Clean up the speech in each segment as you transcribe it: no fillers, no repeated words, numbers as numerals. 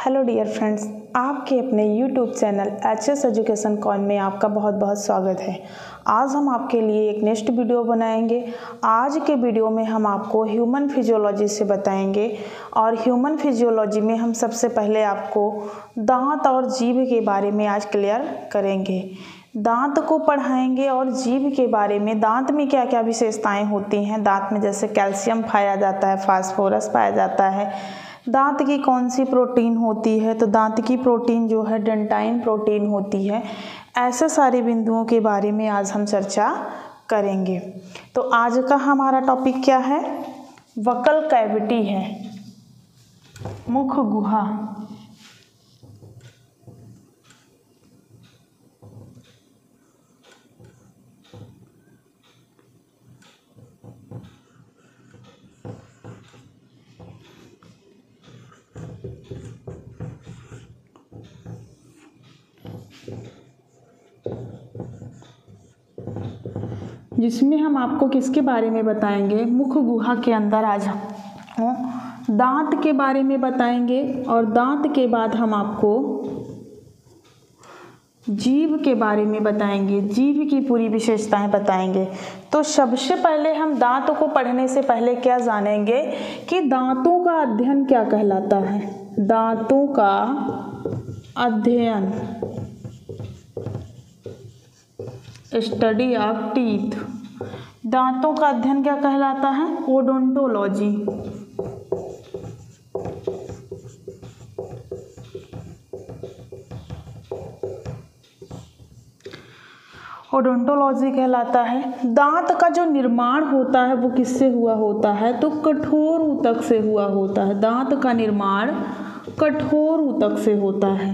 Hello dear friends, आपके अपने YouTube channel HS education corn में आपका बहुत बहुत स्वागत है। आज हम आपके लिए एक नेक्स्ट वीडियो बनाएंगे। आज के वीडियो में हम आपको ह्यूमन फिजियोलॉजी से बताएंगे और ह्यूमन फिजियोलॉजी में हम सबसे पहले आपको दांत और जीभ के बारे में आज क्लियर करेंगे। दांत को पढ़ाएंगे और जीभ के बारे में, दांत में क्या क्या विशेषताएं होती हैं। दांत में जैसे कैल्शियम पाया जाता है, फास्फोरस पाया जाता है। दांत की कौन सी प्रोटीन होती है, तो दांत की प्रोटीन जो है डेंटाइन प्रोटीन होती है। ऐसे सारे बिंदुओं के बारे में आज हम चर्चा करेंगे। तो आज का हमारा टॉपिक क्या है? वकल कैविटी है, मुख गुहा। जिसमें हम आपको किसके बारे में बताएंगे? मुख गुहा के अंदर आज हम दांत के बारे में बताएंगे और दांत के बाद हम आपको जीभ के बारे में बताएंगे, जीभ की पूरी विशेषताएं बताएंगे। तो सबसे पहले हम दांत को पढ़ने से पहले क्या जानेंगे कि दांतों का अध्ययन क्या कहलाता है। दांतों का अध्ययन, स्टडी ऑफ टीथ। दांतों का अध्ययन क्या कहलाता है? ओडोंटोलॉजी। ओडोंटोलॉजी कहलाता है। दांत का जो निर्माण होता है वो किससे हुआ होता है? तो कठोर ऊतक से हुआ होता है। दांत का निर्माण कठोर ऊतक से होता है,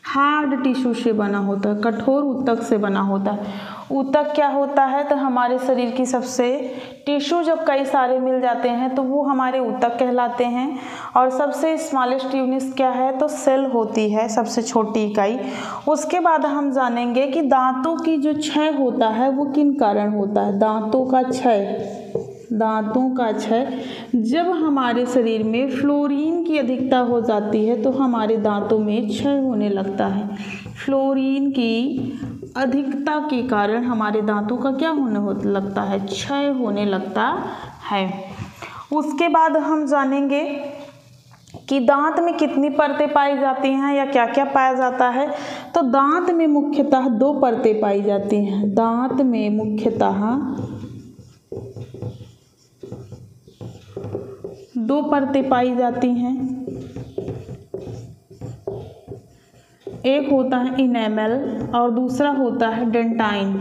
हार्ड टिश्यू से बना होता है, कठोर ऊतक से बना होता है। ऊतक क्या होता है? तो हमारे शरीर की सबसे टिश्यू जब कई सारे मिल जाते हैं तो वो हमारे ऊतक कहलाते हैं। और सबसे स्मॉलेस्ट यूनिट क्या है? तो सेल होती है, सबसे छोटी इकाई। उसके बाद हम जानेंगे कि दांतों की जो क्षय होता है वो किन कारण होता है। दांतों का क्षय, दांतों का क्षय जब हमारे शरीर में फ्लोरीन की अधिकता हो जाती है तो हमारे दांतों में क्षय होने लगता है। फ्लोरीन की अधिकता के कारण हमारे दांतों का क्या होने लगता है? क्षय होने लगता है। उसके बाद हम जानेंगे कि दांत में कितनी परतें पाई जाती हैं या क्या क्या पाया जाता है। तो दांत में मुख्यतः दो परतें पाई जाती हैं। दांत में मुख्यतः दो परतें पाई जाती हैं। एक होता है इनेमल और दूसरा होता है डेंटाइन।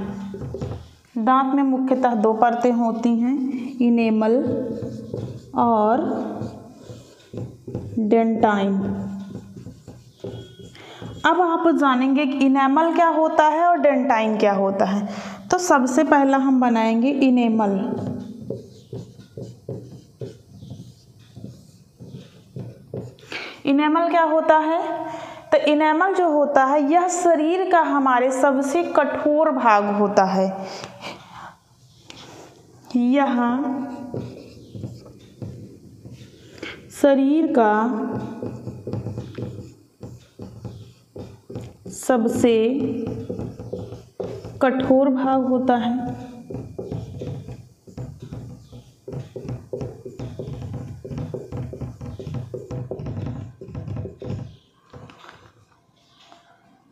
दांत में मुख्यतः दो परतें होती हैं, इनेमल और डेंटाइन। अब आप जानेंगे कि इनेमल क्या होता है और डेंटाइन क्या होता है। तो सबसे पहला हम बनाएंगे इनेमल। इनेमल क्या होता है? तो इनेमल जो होता है यह शरीर का हमारे सबसे कठोर भाग होता है। यह शरीर का सबसे कठोर भाग होता है।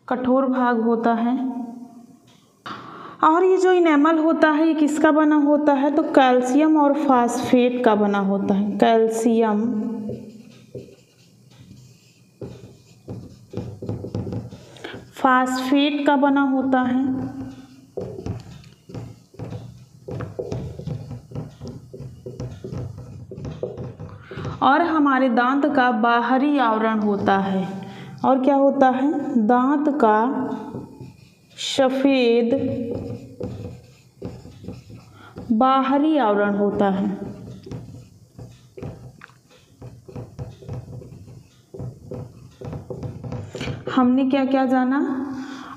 कठोर भाग होता है। और ये जो इनेमल होता है ये किसका बना होता है? तो कैल्शियम और फास्फेट का बना होता है। कैल्शियम फास्फेट का बना होता है। और हमारे दांत का बाहरी आवरण होता है। और क्या होता है? दांत का सफेद बाहरी आवरण होता है। हमने क्या क्या जाना?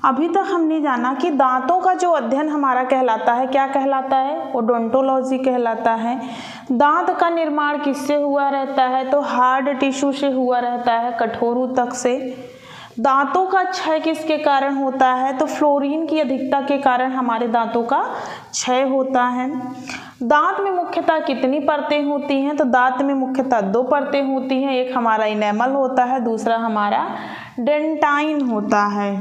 अभी तक हमने जाना कि दांतों का जो अध्ययन हमारा कहलाता है, क्या कहलाता है? ओडोंटोलॉजी कहलाता है। दांत का निर्माण किससे हुआ रहता है? तो हार्ड टिश्यू से हुआ रहता है, कठोर ऊतक से। दांतों का क्षय किसके कारण होता है? तो फ्लोरीन की अधिकता के कारण हमारे दांतों का क्षय होता है। दांत में मुख्यतः कितनी परतें होती हैं? तो दांत में मुख्यतः 2 परतें होती हैं, एक हमारा इनेमल होता है, दूसरा हमारा डेंटाइन होता है।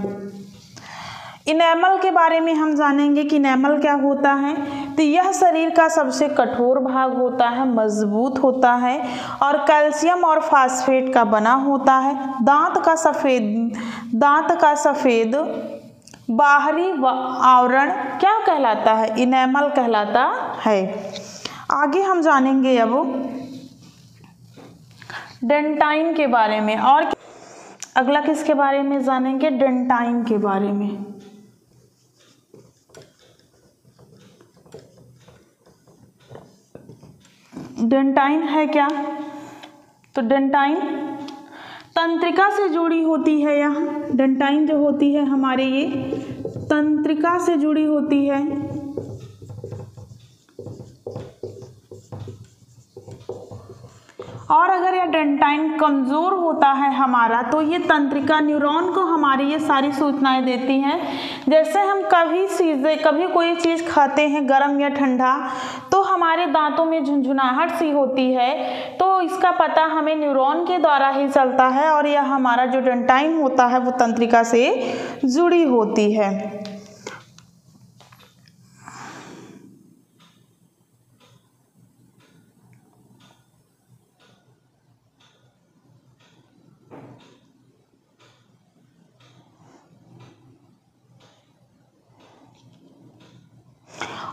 इनेमल के बारे में हम जानेंगे कि इनेमल क्या होता है। तो यह शरीर का सबसे कठोर भाग होता है, मजबूत होता है और कैल्शियम और फास्फेट का बना होता है। दांत का सफेद बाहरी आवरण क्या कहलाता है? इनेमल कहलाता है। आगे हम जानेंगे अब डेंटाइन के बारे में। और अगला किसके बारे में जानेंगे? डेंटाइन के बारे में। डेंटाइन है क्या? तो डेंटाइन तंत्रिका से जुड़ी होती है। यहाँ डेंटाइन जो होती है हमारे ये तंत्रिका से जुड़ी होती है। और अगर यह डेंटाइन कमज़ोर होता है हमारा, तो ये तंत्रिका न्यूरॉन को हमारी ये सारी सूचनाएं देती हैं। जैसे हम कभी कोई चीज़ खाते हैं गर्म या ठंडा, तो हमारे दांतों में झुंझुनाहट सी होती है, तो इसका पता हमें न्यूरॉन के द्वारा ही चलता है और यह हमारा जो डेंटाइन होता है वो तंत्रिका से जुड़ी होती है।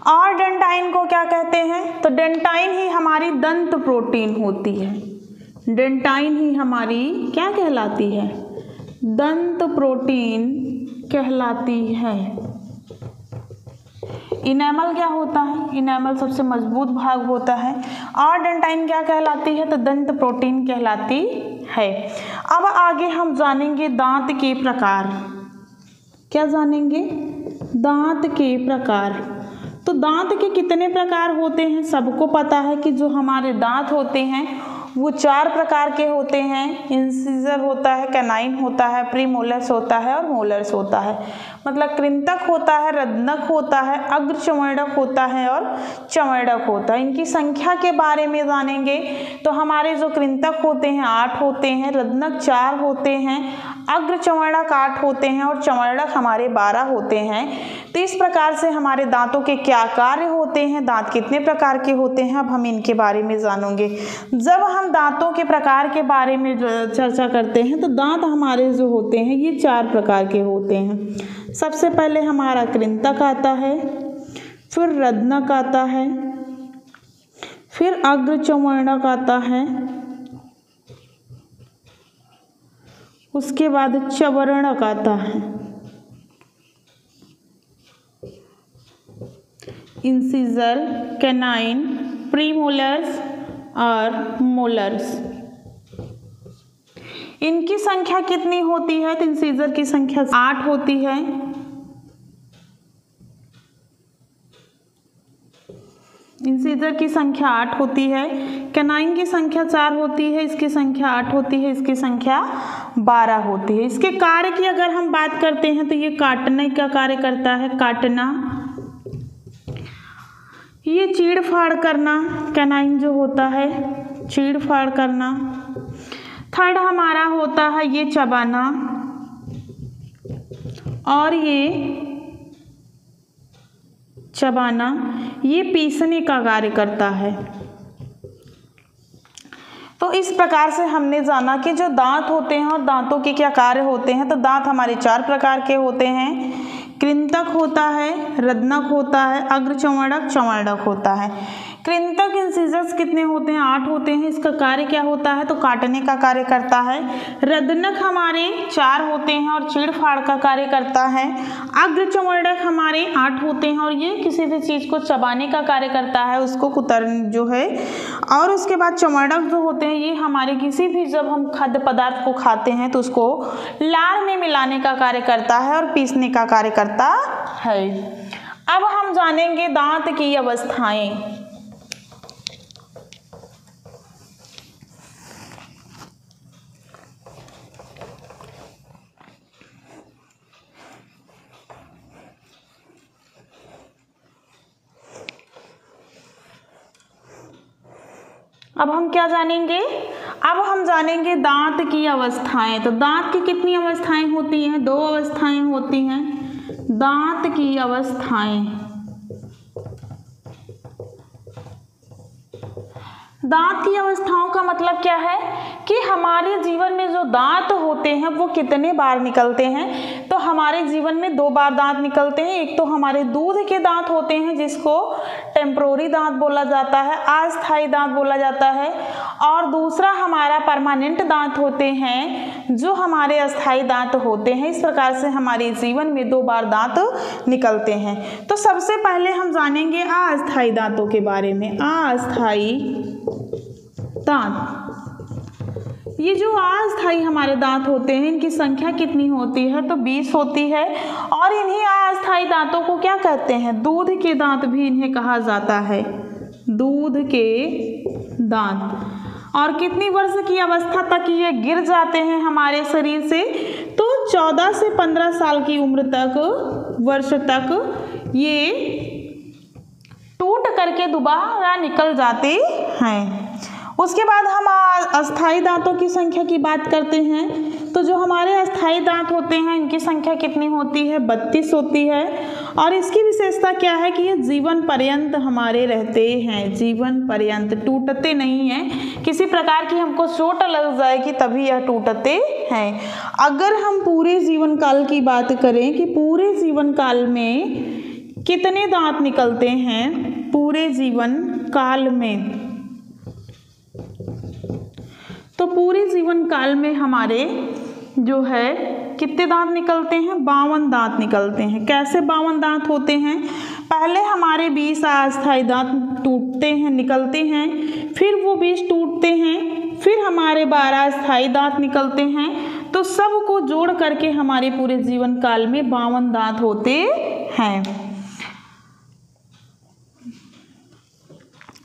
और डेंटाइन को क्या कहते हैं? तो डेंटाइन ही हमारी दंत प्रोटीन होती है। डेंटाइन ही हमारी क्या कहलाती है? दंत प्रोटीन कहलाती है। इनेमल क्या होता है? इनेमल सबसे मजबूत भाग होता है और डेंटाइन क्या कहलाती है? तो दंत प्रोटीन कहलाती है। अब आगे हम जानेंगे दांत के प्रकार। क्या जानेंगे? दांत के प्रकार। तो दांत के कितने प्रकार होते हैं? सबको पता है कि जो हमारे दांत होते हैं वो 4 प्रकार के होते हैं। इंसिजर होता है, कैनाइन होता है, प्रीमोलर्स होता है और मोलर्स होता है। मतलब कृंतक होता है, रद्नक होता है, अग्र चमड़क होता है और चमड़क होता है। इनकी संख्या के बारे में जानेंगे तो हमारे जो कृंतक होते हैं 8 होते हैं, रद्नक 4 होते हैं, अग्र चमड़क 8 होते हैं और चमड़क हमारे 12 होते हैं। तो इस प्रकार से हमारे दांतों के क्या कार्य होते हैं, दांत कितने प्रकार के होते हैं, अब हम इनके बारे में जानेंगे। जब हम दांतों के प्रकार के बारे में चर्चा करते हैं तो दांत हमारे जो होते हैं ये 4 प्रकार के होते हैं। सबसे पहले हमारा कृंतक आता है, फिर रद्नक आता है, फिर अग्र चमड़क आता है, उसके बाद चवर्णक आता है, इंसिजर, कैनाइन, प्रीमोलर्स और मोलर्स। इनकी संख्या कितनी होती है? तो इंसिजर की संख्या 8 होती है, इंसिजर की संख्या 8 होती है, कैनाइन की संख्या 4 होती है, इसकी संख्या 8 होती है, इसकी संख्या 12 होती है। इसके कार्य की अगर हम बात करते हैं तो ये काटने का कार्य करता है, काटना, ये चीड़ फाड़ करना, कैनाइन जो होता है चीड़ फाड़ करना। थर्ड हमारा होता है ये चबाना और ये चबाना, ये पीसने का कार्य करता है। तो इस प्रकार से हमने जाना कि जो दांत होते हैं और दांतों के क्या कार्य होते हैं। तो दांत हमारे 4 प्रकार के होते हैं, कृंतक होता है, रद्नक होता है, अग्र चमड़क, चमड़क होता है। कृंतक इंसिजर्स कितने होते हैं? 8 होते हैं। इसका कार्य क्या होता है? तो काटने का कार्य करता है। रद्नक हमारे 4 होते हैं और चीड़ फाड़ का कार्य करता है। अग्र चमड़क हमारे 8 होते हैं और ये किसी भी चीज़ को चबाने का कार्य करता है, उसको कुतरन जो है। और उसके बाद चमड़क जो होते हैं ये हमारे किसी भी जब हम खाद्य पदार्थ को खाते हैं तो उसको लार में मिलाने का कार्य करता है और पीसने का कार्य करता है। अब हम जानेंगे दांत की अवस्थाएं। अब हम क्या जानेंगे, अब हम जानेंगे दांत की अवस्थाएं। तो दांत की कितनी अवस्थाएं होती हैं, 2 अवस्थाएं होती हैं। दांत की अवस्थाएं, दांत की अवस्थाओं का मतलब क्या है कि हमारे जीवन में जो दांत होते हैं वो कितने बार निकलते हैं। तो हमारे जीवन में 2 बार दांत निकलते हैं। एक तो हमारे दूध के दांत होते हैं जिसको टेम्पोररी दांत बोला जाता है, अस्थायी दांत बोला जाता है, और दूसरा हमारा परमानेंट दांत होते हैं जो हमारे अस्थायी दांत होते हैं। इस प्रकार से हमारे जीवन में 2 बार दांत निकलते हैं। तो सबसे पहले हम जानेंगे अस्थायी दांतों के बारे में। अस्थायी दांत, ये जो अस्थायी हमारे दांत होते हैं इनकी संख्या कितनी होती है, तो 20 होती है। और इन्हीं अस्थायी दांतों को क्या कहते हैं, दूध के दांत भी इन्हें कहा जाता है, दूध के दांत। और कितनी वर्ष की अवस्था तक ये गिर जाते हैं हमारे शरीर से, तो 14 से 15 साल की उम्र तक, वर्ष तक ये टूट करके दोबारा निकल जाते हैं। उसके बाद हम अस्थायी दांतों की संख्या की बात करते हैं। तो जो हमारे अस्थायी दांत होते हैं इनकी संख्या कितनी होती है, 32 होती है। और इसकी विशेषता क्या है कि ये जीवन पर्यंत हमारे रहते हैं, जीवन पर्यंत टूटते नहीं हैं। किसी प्रकार की हमको चोट लग जाएगी तभी यह टूटते हैं। अगर हम पूरे जीवन काल की बात करें कि पूरे जीवन काल में कितने दांत निकलते हैं, पूरे जीवन काल में, तो पूरे जीवन काल में हमारे जो है कितने दांत निकलते हैं, 52 दांत निकलते हैं। कैसे 52 दांत होते हैं, पहले हमारे 20 अस्थायी दांत टूटते हैं, निकलते हैं, फिर वो 20 टूटते हैं, फिर हमारे 12 स्थायी दांत निकलते हैं। तो सबको जोड़ करके हमारे पूरे जीवन काल में 52 दांत होते हैं।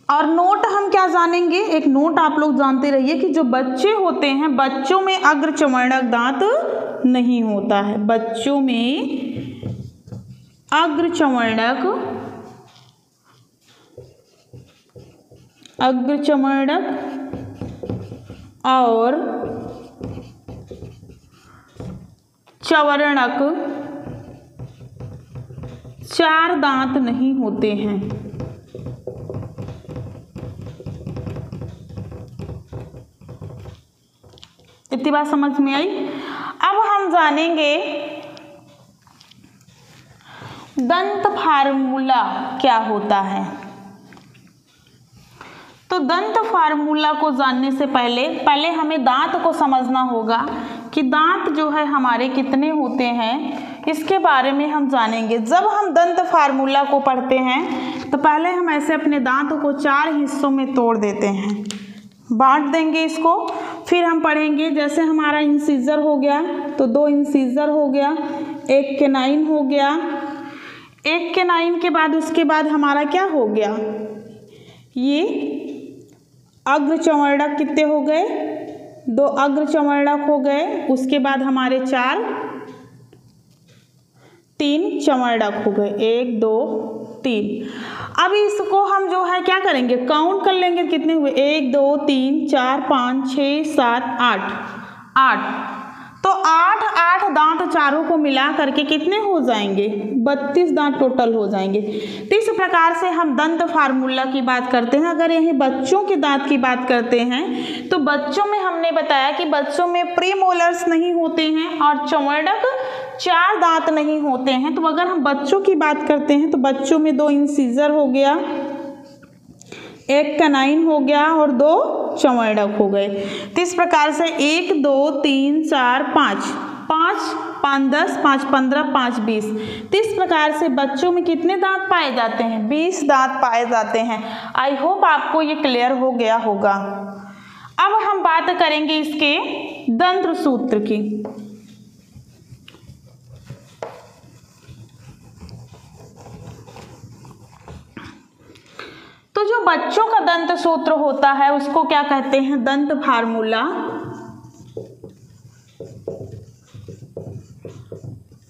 और नोट हम क्या जानेंगे, एक नोट आप लोग जानते रहिए कि जो बच्चे होते हैं बच्चों में अग्रचर्मणक दांत नहीं होता है, बच्चों में अग्रचर्मणक और चवर्णक 4 दांत नहीं होते हैं। इतनी बात समझ में आई। अब हम जानेंगे दंत फार्मूला क्या होता है। तो दंत फार्मूला को जानने से पहले हमें दांत को समझना होगा कि दांत जो है हमारे कितने होते हैं, इसके बारे में हम जानेंगे। जब हम दंत फार्मूला को पढ़ते हैं तो पहले हम ऐसे अपने दांत को 4 हिस्सों में तोड़ देते हैं, बांट देंगे इसको। फिर हम पढ़ेंगे जैसे हमारा इंसीजर हो गया तो 2 इंसीजर हो गया, 1 कैनाइन हो गया, 1 कैनाइन के बाद उसके बाद हमारा क्या हो गया, ये अग्रचर्मणक कितने हो गए, 2 अग्रचर्मणक हो गए। उसके बाद हमारे 3 चर्मणक हो गए, 1 2 3। अब इसको हम जो है क्या करेंगे, काउंट कर लेंगे कितने हुए, 1 2 3 4 5 6 7 8। तो 8 दांत चारों को मिला करके कितने हो जाएंगे, 32 दांत टोटल हो जाएंगे। तो इस प्रकार से हम दंत फार्मूला की बात करते हैं। अगर यही बच्चों के दांत की बात करते हैं तो बच्चों में हमने बताया कि बच्चों में प्रीमोलर्स नहीं होते हैं और चर्मणक 4 दांत नहीं होते हैं। तो अगर हम बच्चों की बात करते हैं तो बच्चों में 2 इंसीजर हो गया, 1 कैनाइन हो गया और 2 चर्मणक हो गए। तो इस प्रकार से 1 2 3 4 5 5 10 5 15 5 20। तो इस प्रकार से बच्चों में कितने दांत पाए जाते हैं, 20 दांत पाए जाते हैं। आई होप आपको ये क्लियर हो गया होगा। अब हम बात करेंगे इसके दंत्र सूत्र की। तो जो बच्चों का दंत सूत्र होता है उसको क्या कहते हैं, दंत फार्मूला।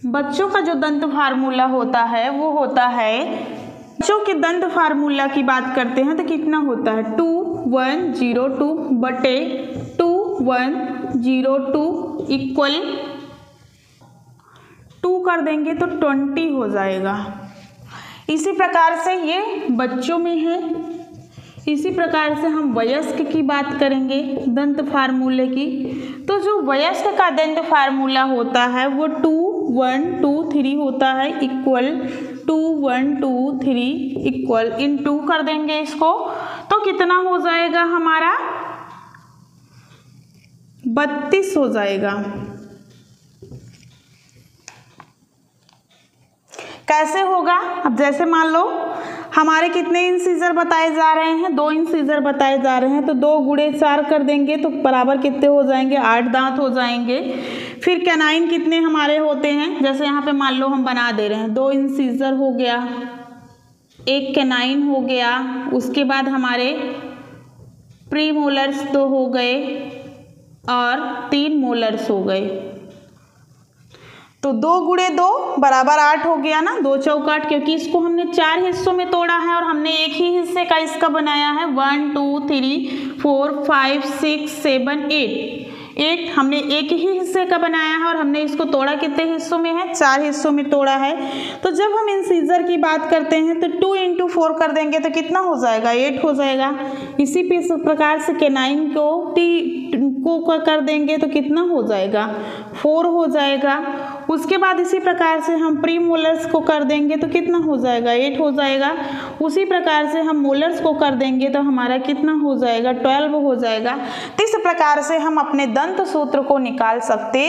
बच्चों का जो दंत फार्मूला होता है वो होता है बच्चों के दंत फार्मूला की बात करते हैं तो कितना होता है 2102 बटे 2102 इक्वल 2 कर देंगे तो 20 हो जाएगा। इसी प्रकार से ये बच्चों में है। इसी प्रकार से हम वयस्क की बात करेंगे दंत फार्मूले की। तो जो वयस्क का दंत फार्मूला होता है वो 2123 होता है इक्वल 2123 इक्वल इन 2 कर देंगे इसको तो कितना हो जाएगा हमारा 32 हो जाएगा। कैसे होगा? अब जैसे मान लो हमारे कितने इंसीजर बताए जा रहे हैं 2 इंसीजर बताए जा रहे हैं तो 2 गुणे 4 कर देंगे तो बराबर कितने हो जाएंगे 8 दांत हो जाएंगे। फिर कैनाइन कितने हमारे होते हैं जैसे यहाँ पे मान लो हम बना दे रहे हैं 2 इंसीजर हो गया 1 कैनाइन हो गया उसके बाद हमारे प्रीमोलर्स 2 हो गए और 3 मोलर्स हो गए तो 2 गुणे 2 बराबर 8 हो गया ना 2 चौक 8 क्योंकि इसको हमने 4 हिस्सों में तोड़ा है और हमने एक ही हिस्से का इसका बनाया है 1 2 3 4 5 6 7 8 हमने एक ही हिस्से का बनाया है और हमने इसको तोड़ा कितने हिस्सों में है 4 हिस्सों में तोड़ा है। तो जब हम इंसीजर की बात करते हैं तो 2 into 4 कर देंगे तो कितना हो जाएगा 8 हो जाएगा। इसी प्रकार से कैनाइन को कर देंगे तो कितना हो जाएगा 4 हो जाएगा। उसके बाद इसी प्रकार से हम प्री मोलर्स को कर देंगे तो कितना हो जाएगा 8 हो जाएगा। उसी प्रकार से हम मोलर्स को कर देंगे तो हमारा कितना हो जाएगा 12 हो जाएगा। तो इस प्रकार से हम अपने दंत सूत्र को निकाल सकते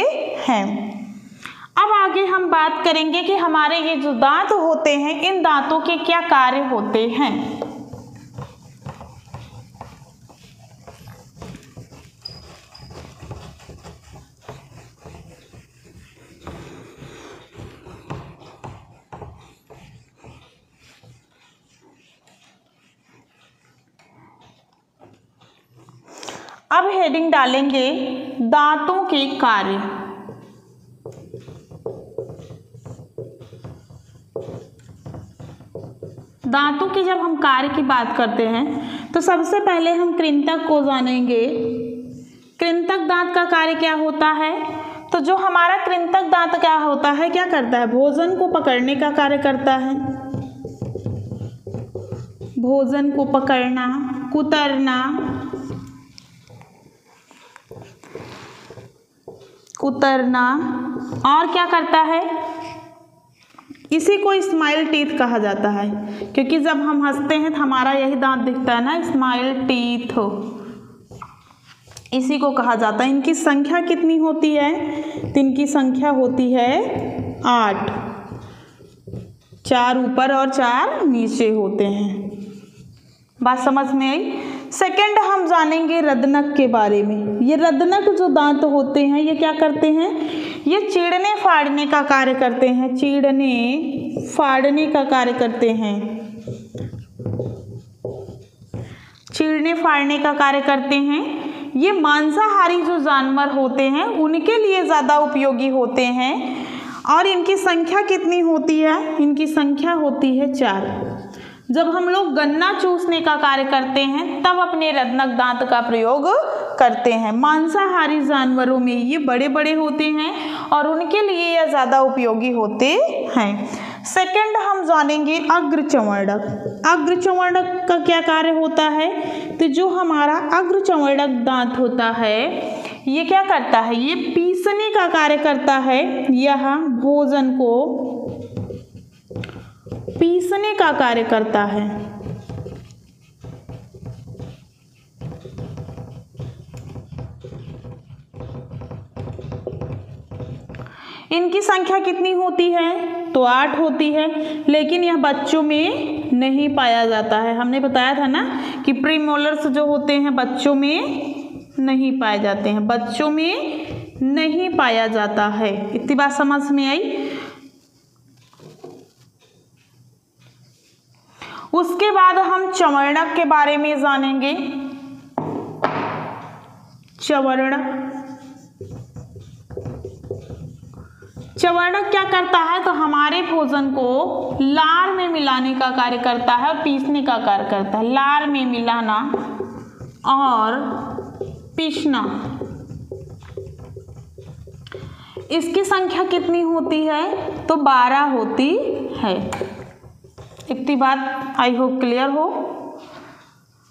हैं। अब आगे हम बात करेंगे कि हमारे ये जो दांत होते हैं इन दांतों के क्या कार्य होते हैं। अब हेडिंग डालेंगे दांतों के कार्य। दांतों की जब हम कार्य की बात करते हैं तो सबसे पहले हम कृंतक को जानेंगे। कृंतक दांत का कार्य क्या होता है? तो जो हमारा कृंतक दांत क्या होता है क्या करता है भोजन को पकड़ने का कार्य करता है। भोजन को पकड़ना कुतरना और क्या करता है इसी को स्माइल टीथ कहा जाता है क्योंकि जब हम हंसते हैं तो हमारा यही दांत दिखता है ना स्माइल टीथ इसी को कहा जाता है। इनकी संख्या कितनी होती है तो इनकी संख्या होती है 8 4 ऊपर और 4 नीचे होते हैं। बात समझ में आई। सेकंड हम जानेंगे रदनक के बारे में। ये रदनक जो दांत होते हैं ये क्या करते हैं ये चीरने फाड़ने का कार्य करते हैं। चीरने फाड़ने का कार्य करते हैं। चीरने फाड़ने का कार्य करते हैं। ये मांसाहारी जो जानवर होते हैं उनके लिए ज़्यादा उपयोगी होते हैं और इनकी संख्या कितनी होती है इनकी संख्या होती है 4। जब हम लोग गन्ना चूसने का कार्य करते हैं तब अपने रदनक दांत का प्रयोग करते हैं। मांसाहारी जानवरों में ये बड़े बड़े होते हैं और उनके लिए यह ज़्यादा उपयोगी होते हैं। सेकंड हम जानेंगे अग्रचर्वणक। अग्रचर्वणक का क्या कार्य होता है तो जो हमारा अग्रचर्वणक दांत होता है ये क्या करता है ये पीसने का कार्य करता है। यह भोजन को पीसने का कार्य करता है। इनकी संख्या कितनी होती है तो 8 होती है लेकिन यह बच्चों में नहीं पाया जाता है। हमने बताया था ना कि प्रीमोलर्स जो होते हैं बच्चों में नहीं पाए जाते हैं। बच्चों में नहीं पाया जाता है। इतनी बात समझ में आई। उसके बाद हम चर्वणक के बारे में जानेंगे। चवर्णक क्या करता है, तो हमारे भोजन को लार में मिलाने का कार्य करता है और पीसने का कार्य करता है। लार में मिलाना और पीसना। इसकी संख्या कितनी होती है, तो 12 होती है। इतनी बात आई होप क्लियर हो।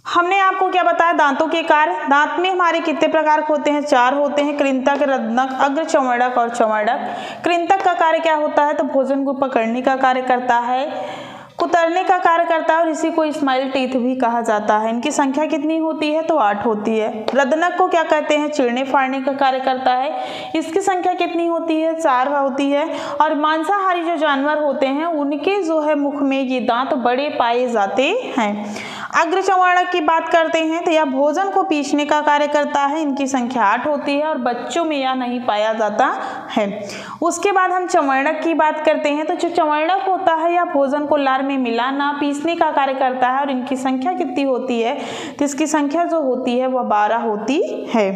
हमने आपको क्या बताया, दांतों के कार्य। दांत में हमारे कितने प्रकार के होते हैं, 4 होते हैं, कृंतक, रत्नक, अग्र चवर्णक और चवर्णक। कृंतक का कार्य क्या होता है, तो भोजन को पकड़ने का कार्य करता है, कुतरने का कार्य करता है और इसी को स्माइल टीथ भी कहा जाता है। इनकी संख्या कितनी होती है, तो 8 होती है। रदनक को क्या कहते हैं, चीरने फाड़ने का कार्य करता है। इसकी संख्या कितनी होती है, 4 होती है। और मांसाहारी जो जानवर होते हैं उनके जो है मुख में ये दांत बड़े पाए जाते हैं। अग्रचवर्णक की बात करते हैं तो यह भोजन को पीसने का कार्य करता है। इनकी संख्या 8 होती है और बच्चों में यह नहीं पाया जाता है। उसके बाद हम चवर्णक की बात करते हैं तो जो चवर्णक होता है यह भोजन को लार में मिलाना, पीसने का कार्य करता है और इनकी संख्या कितनी होती है, तो इसकी संख्या जो होती है वह 12 होती है।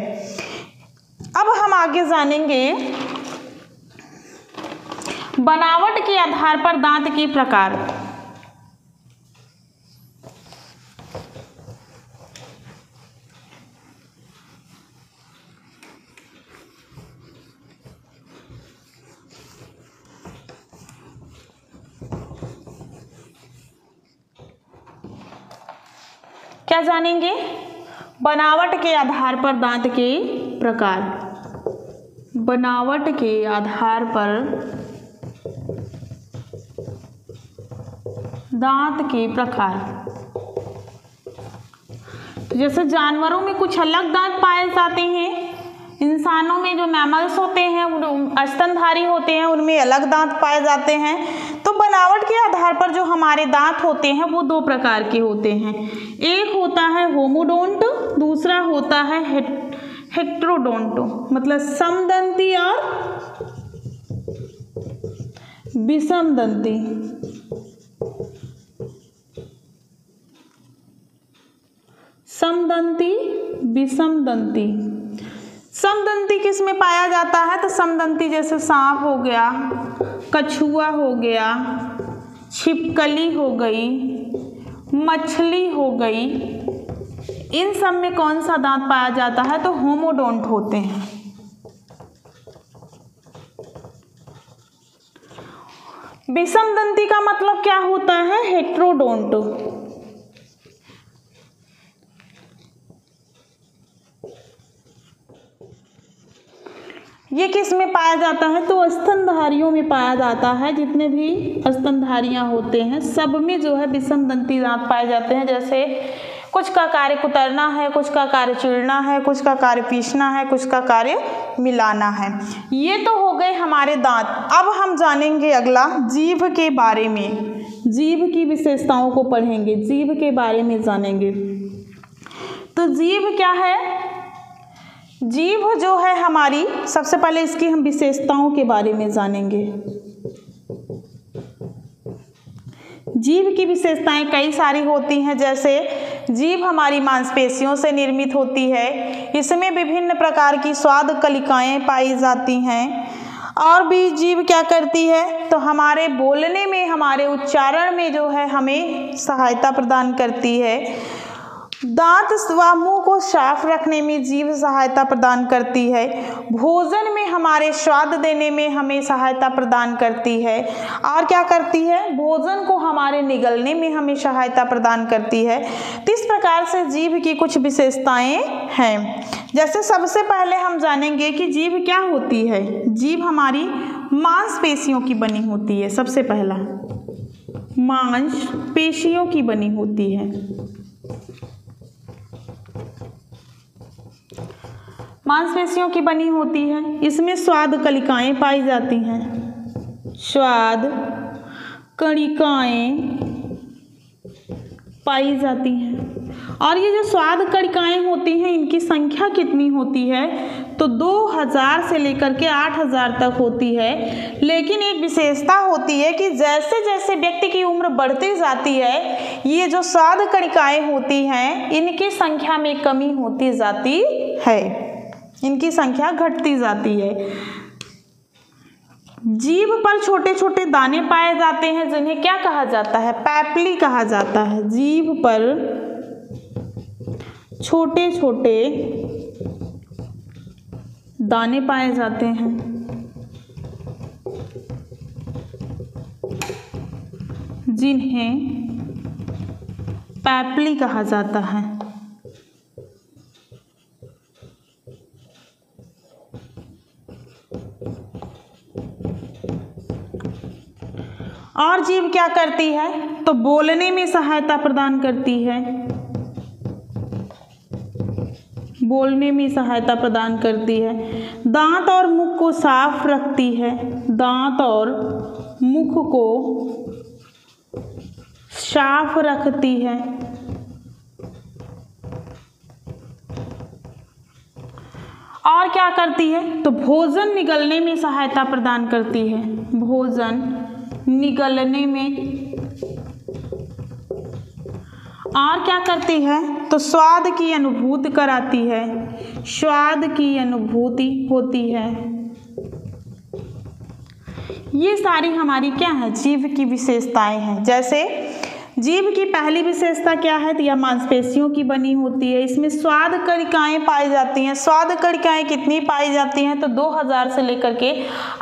अब हम आगे जानेंगे बनावट के आधार पर दांत के प्रकार। क्या जानेंगे, बनावट के आधार पर दांत के प्रकार। बनावट के आधार पर दांत के प्रकार। तो जैसे जानवरों में कुछ अलग दांत पाए जाते हैं, इंसानों में जो मैमल्स होते हैं स्तनधारी होते हैं उनमें अलग दांत पाए जाते हैं। तो बनावट के आधार पर जो हमारे दांत होते हैं वो 2 प्रकार के होते हैं। एक होता है होमोडोंट, दूसरा होता है हेट्रोडोंट, मतलब समदंती और विषमदंती। समदंती, विषमदंती। समदंती किस में पाया जाता है, तो समदंती जैसे सांप हो गया, कछुआ हो गया, छिपकली हो गई, मछली हो गई, इन सब में कौन सा दांत पाया जाता है, तो होमोडोंट होते हैं। विषमदंती का मतलब क्या होता है, हेट्रोडोंट। ये किस में पाया जाता है, तो स्तनधारियों में पाया जाता है। जितने भी स्तनधारियां होते हैं सब में जो है विषमदंती दांत पाए जाते हैं। जैसे कुछ का कार्य कुतरना है, कुछ का कार्य चीरना है, कुछ का कार्य पीसना है, कुछ का कार्य मिलाना है। ये तो हो गए हमारे दांत। अब हम जानेंगे अगला जीभ के बारे में। जीभ की विशेषताओं को पढ़ेंगे, जीभ के बारे में जानेंगे। तो जीभ क्या है, जीभ जो है हमारी, सबसे पहले इसकी हम विशेषताओं के बारे में जानेंगे। जीभ की विशेषताएं कई सारी होती हैं। जैसे जीभ हमारी मांसपेशियों से निर्मित होती है, इसमें विभिन्न प्रकार की स्वाद कलिकाएं पाई जाती हैं। और भी जीभ क्या करती है, तो हमारे बोलने में, हमारे उच्चारण में जो है हमें सहायता प्रदान करती है। दांत व मुंह को साफ रखने में जीभ सहायता प्रदान करती है। भोजन में हमारे स्वाद देने में हमें सहायता प्रदान करती है। और क्या करती है, भोजन को हमारे निगलने में हमें सहायता प्रदान करती है। तो इस प्रकार से जीभ की कुछ विशेषताएं हैं। जैसे सबसे पहले हम जानेंगे कि जीभ क्या होती है। जीभ हमारी मांसपेशियों की बनी होती है। सबसे पहला मांसपेशियों की बनी होती है। मांसपेशियों की बनी होती है, इसमें स्वाद कलिकाएं पाई जाती हैं। स्वाद कणिकाएं पाई जाती हैं। और ये जो स्वाद कणिकाएं होती हैं इनकी संख्या कितनी होती है, तो 2000 से लेकर के 8000 तक होती है। लेकिन एक विशेषता होती है कि जैसे जैसे व्यक्ति की उम्र बढ़ती जाती है ये जो स्वाद कणिकाएं होती हैं इनकी संख्या में कमी होती जाती है, इनकी संख्या घटती जाती है। जीभ पर छोटे छोटे दाने पाए जाते हैं जिन्हें क्या कहा जाता है? पैपली कहा जाता है। जीभ पर छोटे छोटे दाने पाए जाते हैं जिन्हें पैपली कहा जाता है। और जीभ क्या करती है? तो बोलने में सहायता प्रदान करती है। बोलने में सहायता प्रदान करती है। दांत और मुख को साफ रखती है। दांत और मुख को साफ रखती है। और क्या करती है? तो भोजन निगलने में सहायता प्रदान करती है। भोजन निगलने में। और क्या करती है? तो स्वाद की अनुभूति कराती है। स्वाद की अनुभूति होती है। ये सारी हमारी क्या है? जीभ की विशेषताएं हैं। जैसे जीभ की पहली विशेषता क्या है? तो यह मांसपेशियों की बनी होती है। इसमें स्वाद कणिकाएं पाई जाती हैं। स्वाद कणिकाएं कितनी पाई जाती हैं? तो 2000 से लेकर के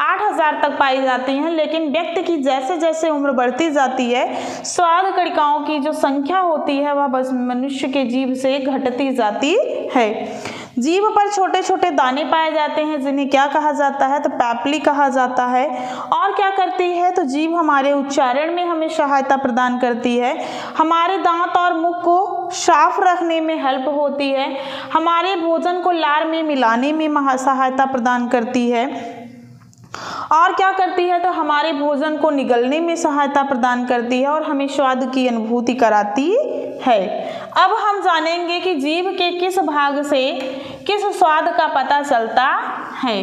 8000 तक पाई जाती हैं। लेकिन व्यक्ति की जैसे जैसे उम्र बढ़ती जाती है, स्वाद कणिकाओं की जो संख्या होती है वह बस मनुष्य के जीभ से घटती जाती है। जीभ पर छोटे छोटे दाने पाए जाते हैं जिन्हें क्या कहा जाता है? तो पैपली कहा जाता है। और क्या करती है? तो जीभ हमारे उच्चारण में हमें सहायता प्रदान करती है। हमारे दांत और मुख को साफ रखने में हेल्प होती है। हमारे भोजन को लार में मिलाने में सहायता प्रदान करती है। और क्या करती है? तो हमारे भोजन को निगलने में सहायता प्रदान करती है और हमें स्वाद की अनुभूति कराती है। अब हम जानेंगे कि जीभ के किस भाग से किस स्वाद का पता चलता है।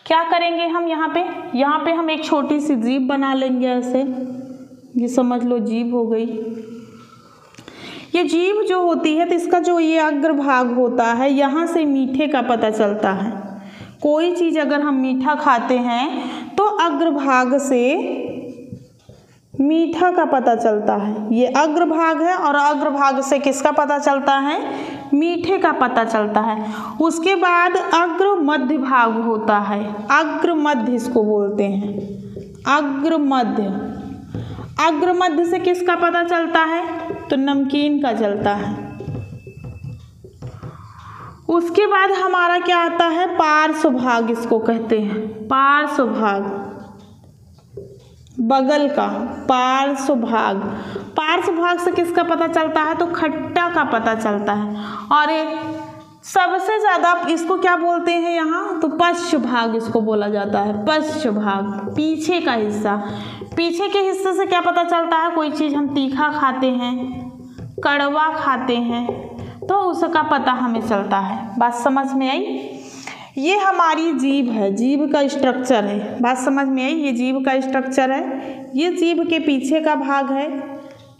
क्या करेंगे हम? यहाँ पे हम एक छोटी सी जीभ बना लेंगे ऐसे। ये समझ लो जीभ हो गई। ये जीभ जो होती है तो इसका जो ये अग्रभाग होता है, यहाँ से मीठे का पता चलता है। कोई चीज़ अगर हम मीठा खाते हैं तो अग्रभाग से मीठा का पता चलता है। ये अग्रभाग है और अग्रभाग से किसका पता चलता है? मीठे का पता चलता है। उसके बाद अग्र मध्य भाग होता है। अग्र मध्य इसको बोलते हैं। अग्र मध्य। अग्र मध्य से किसका पता चलता है? तो नमकीन का चलता है। उसके बाद हमारा क्या आता है? पार्श्व भाग इसको कहते हैं। पार्श्व भाग, बगल का पार्श्व भाग। पार्श्व भाग से किसका पता चलता है? तो खट्टा का पता चलता है। और सबसे ज़्यादा इसको क्या बोलते हैं यहाँ? तो पश्च भाग इसको बोला जाता है। पश्च भाग, पीछे का हिस्सा। पीछे के हिस्से से क्या पता चलता है? कोई चीज़ हम तीखा खाते हैं, कड़वा खाते हैं, तो उसका पता हमें चलता है। बात समझ में आई? ये हमारी जीभ है। जीभ का स्ट्रक्चर है। बात समझ में आई? ये जीभ का स्ट्रक्चर है। ये जीभ के पीछे का भाग है।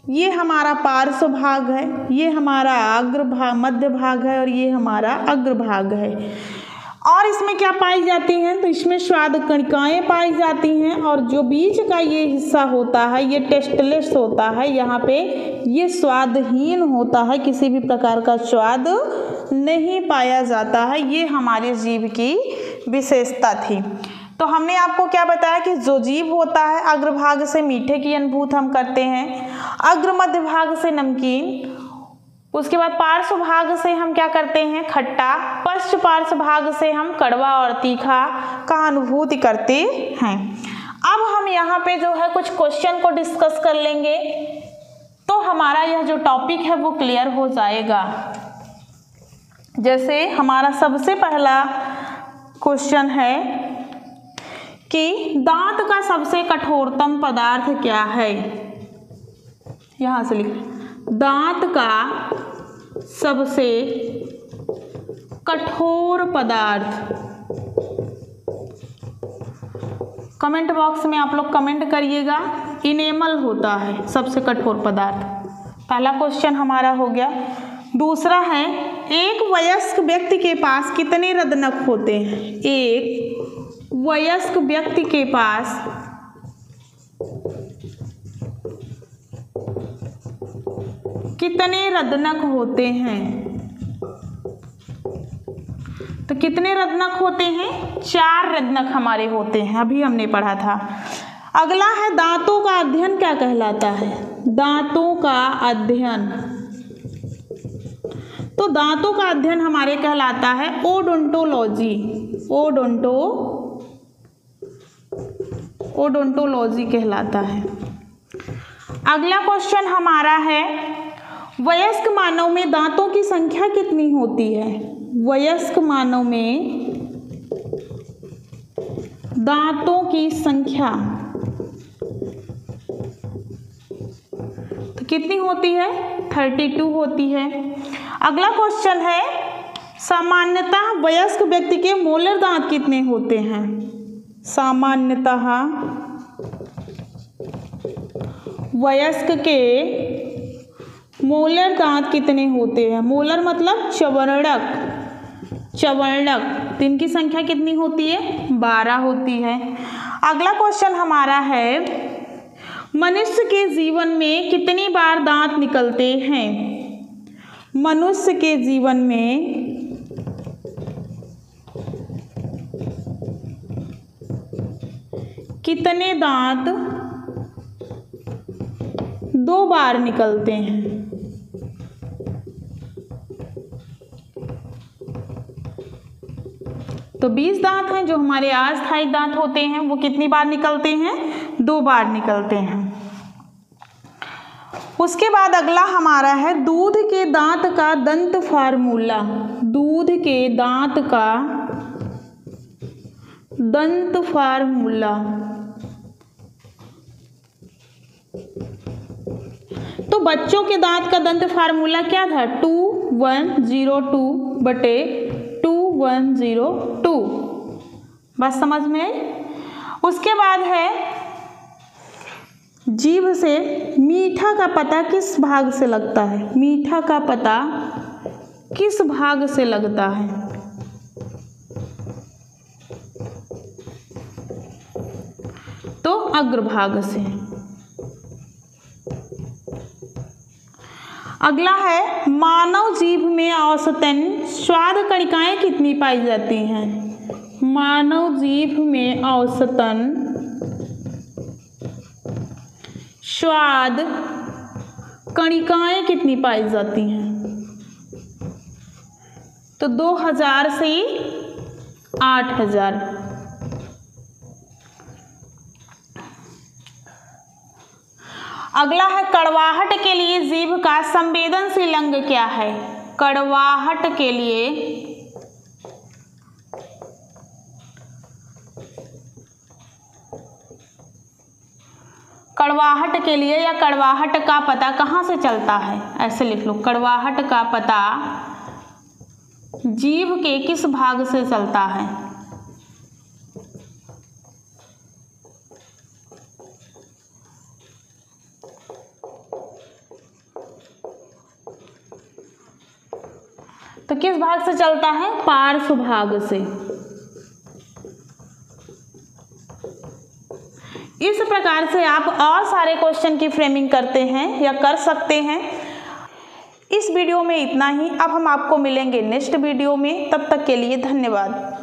ये हमारा पार्श्व भाग है। ये हमारा अग्र भाग, मध्य भाग है और ये हमारा अग्र भाग है। और इसमें क्या पाई जाती हैं? तो इसमें स्वाद कणिकाएं पाई जाती हैं। और जो बीच का ये हिस्सा होता है ये टेस्टलेस होता है। यहाँ पे ये स्वादहीन होता है, किसी भी प्रकार का स्वाद नहीं पाया जाता है। ये हमारे जीभ की विशेषता थी। तो हमने आपको क्या बताया कि जो जीभ होता है अग्रभाग से मीठे की अनुभूति हम करते हैं, अग्र मध्य भाग से नमकीन, उसके बाद पार्श्व भाग से हम क्या करते हैं? खट्टा, पश्च पार्श्व भाग से हम कड़वा और तीखा का अनुभूति करते हैं। अब हम यहाँ पे जो है कुछ क्वेश्चन को डिस्कस कर लेंगे तो हमारा यह जो टॉपिक है वो क्लियर हो जाएगा। जैसे हमारा सबसे पहला क्वेश्चन है कि दांत का सबसे कठोरतम पदार्थ क्या है? यहाँ से लिख, दांत का सबसे कठोर पदार्थ कमेंट बॉक्स में आप लोग कमेंट करिएगा। इनेमल होता है सबसे कठोर पदार्थ। पहला क्वेश्चन हमारा हो गया। दूसरा है, एक वयस्क व्यक्ति के पास कितने रदनख होते हैं? एक वयस्क व्यक्ति के पास कितने रदनख होते हैं? तो कितने रदनख होते हैं? 4 रदनख हमारे होते हैं, अभी हमने पढ़ा था। अगला है, दांतों का अध्ययन क्या कहलाता है? दांतों का अध्ययन, तो दांतों का अध्ययन हमारे कहलाता है ओडोंटोलॉजी। ओडोंटोलॉजी कहलाता है। अगला क्वेश्चन हमारा है, वयस्क मानव में दांतों की संख्या कितनी होती है? वयस्क मानव में दांतों की संख्या तो कितनी होती है? 32 होती है। अगला क्वेश्चन है, सामान्यतः वयस्क व्यक्ति के मोलर दांत कितने होते हैं? सामान्यतः वयस्क के मोलर दांत कितने होते हैं? मोलर मतलब चवर्णक। तो इनकी संख्या कितनी होती है? 12 होती है। अगला क्वेश्चन हमारा है, मनुष्य के जीवन में कितनी बार दांत निकलते हैं? मनुष्य के जीवन में कितने दांत 2 बार निकलते हैं? तो 20 दांत हैं जो हमारे अस्थायी दांत होते हैं, वो कितनी बार निकलते हैं? 2 बार निकलते हैं। उसके बाद अगला हमारा है, दूध के दांत का दंत फार्मूला। दूध के दांत का दंत फार्मूला, तो बच्चों के दांत का दंत फार्मूला क्या था? 2102/2102। बस समझ में आई? उसके बाद है, जीभ से मीठा का पता किस भाग से लगता है? मीठा का पता किस भाग से लगता है? तो अग्रभाग से। अगला है, मानव जीभ में औसतन स्वाद कणिकाएं कितनी पाई जाती हैं? मानव जीभ में औसतन स्वाद कणिकाएं कितनी पाई जाती हैं? तो 2000 से 8000। अगला है, कड़वाहट के लिए जीभ का संवेदनशील अंग क्या है? कड़वाहट के लिए या कड़वाहट का पता कहाँ से चलता है? ऐसे लिख लो, कड़वाहट का पता जीभ के किस भाग से चलता है? तो किस भाग से चलता है? पार्श्व भाग से। इस प्रकार से आप और सारे क्वेश्चन की फ्रेमिंग करते हैं या कर सकते हैं। इस वीडियो में इतना ही। अब हम आपको मिलेंगे नेक्स्ट वीडियो में। तब तक के लिए धन्यवाद।